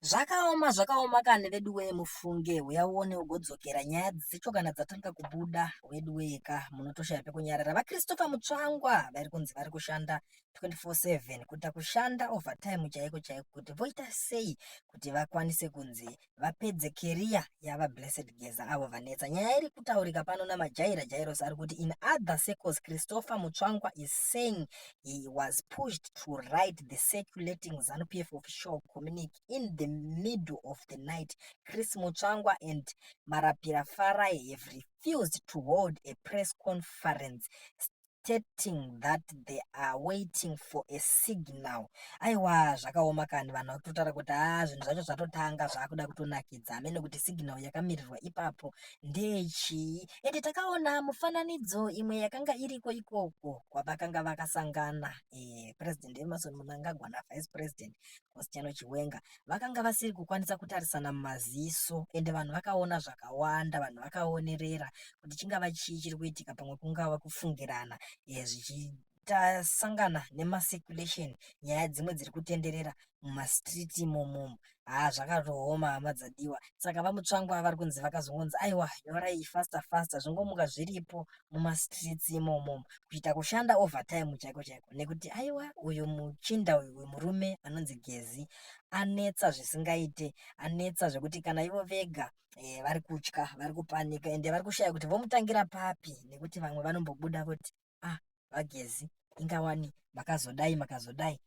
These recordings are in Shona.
Zvakaoma kani vedu wee mufunge uyauone ugodzokera nyaya dzicho kana dzatanga kubuda wedu weka munotoshaya pekunyarara. VaChristopher Mutsvangwa vari kunzi vari kushanda 24/7 kuita kushanda overtime chaiko chaiko kuti voita sei kuti vakwanise kunzi vapedze keriya yava Blessed Geza avo vanetsa. Nyaya iri kutaurika pano namajaira Jairos ari kuti in other circles Christopher Mutsvangwa is saying he was pushed to write the circulating ZANU-PF official communique in the middle of the night. Chris Mutsvangwa and Marapira Farai have refused to hold a press conference, stating that they are waiting for a signal. Aiwa zvakaoma kani vanhu vakutotara kuti zvinhu zvacho zvatotanga zvakuda kutonakidza amene kuti signal yakamirirwa ipapo ndechii. Ende takaona mufananidzo imwe yakanga iriko ikoko kwavakanga vakasangana President Emerson Mnangagwa naVice President Christiano Chiwenga vakanga vasiri kukwanisa kutarisana mumaziso ende vanhu vakaona zvakawanda, vanhu vakaonerera kuti chingava chii chiri kuitika, pamwe kungava kufungirana zvichitasangana nemacirculation, nyaya dzimwe dziri kutenderera mumastriti imomo. Zvakatooma hama dzadiwa. Saka vaMutsvangwa vari kunzi vakazongonzi aiwa nyorai fasta zvingomuka zviripo mumastriti imomo kuita kushanda overtime chaiko chaiko, nekuti aiwa uyu muchinda uyu murume anonzi Gezi anetsa zvisingaite, anetsa zvekuti kana ivo vega vari kutya, vari kupanika ende vari kushaya kuti vomutangira papi, nekuti vamwe vanombobuda kuti vaGezi ingawani makazodai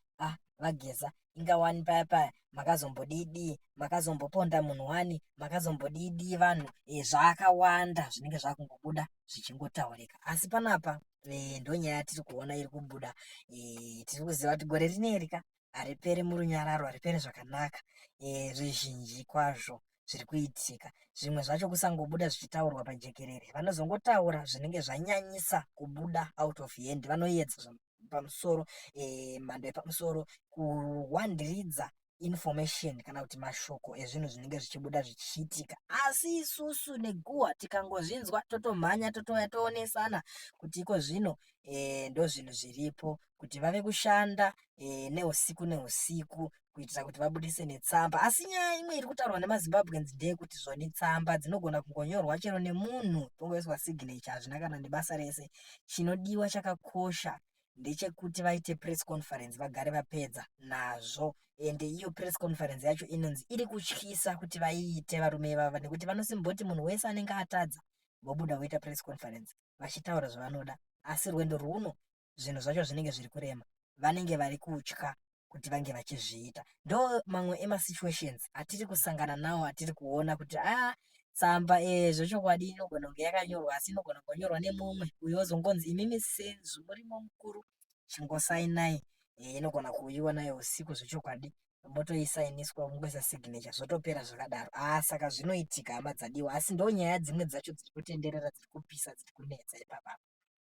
vaGeza ingawani paya makazombodidi, makazomboponda munhu wani, makazombodidi vanhu, zvakawanda zvinenge zvakungobuda zvichingotaurika. Asi panapa ndonyaya yatiri kuona iri kubuda. Tiri kuziva kuti gore rineri hariperi murunyararo, hariperi zvakanaka. Zvizhinji kwazvo zviri kuitika, zvimwe zvacho kusangobuda zvichitaurwa pajekerere, vanozongotaura zvinenge zvanyanyisa kubuda out of hand, vanoedza pamusoro mhando yepamusoro kuwandiridza information kana kuti mashoko ezvinhu zvinenge zvichibuda zvichiitika. Asi isusu neguwa tikangozvinzwa totomhanya totouya toonesana kuti iko zvino ndo zvinhu zviripo, kuti vave kushanda neusiku kuitira kuti vabudise netsamba. Asi nyaya imwe iri kutaurwa nemaZimbabweans ndeyekuti zvoni tsamba dzinogona kungonyorwa chero nemunhu tongoiswa signature, hazvina kana nebasa rese. Chinodiwa chakakosha ndechekuti vaite press conference vagare vapedza nazvo, ende iyo press conference yacho inonzi iri kutyisa kuti vaiite varume ivava, nekuti vanosimboti munhu wese anenge atadza vobuda voita press conference vachitaura zvavanoda, asi rwendo rwuno zvinhu zvacho zvinenge zviri kurema, vanenge vari kutya kuti vange vachizviita. Ndo mamwe emasituations atiri kusangana nawo, atiri kuona kuti tsamba zvechokwadi inogona kunge yakanyorwa asi inogona kunyorwa nemumwe uyo ozongonzi imimi senzu murimo mukuru chingosainai, inogona kuuyiwa nayo usiku zvechokwadi motoisainiswa mungoisa signature zvotopera zvakadaro. Saka zvinoitika hama dzadiwa, asi ndo nyaya dzimwe dzacho dziri kutenderera, dziri kupisa, dziri kunetsa ipapa.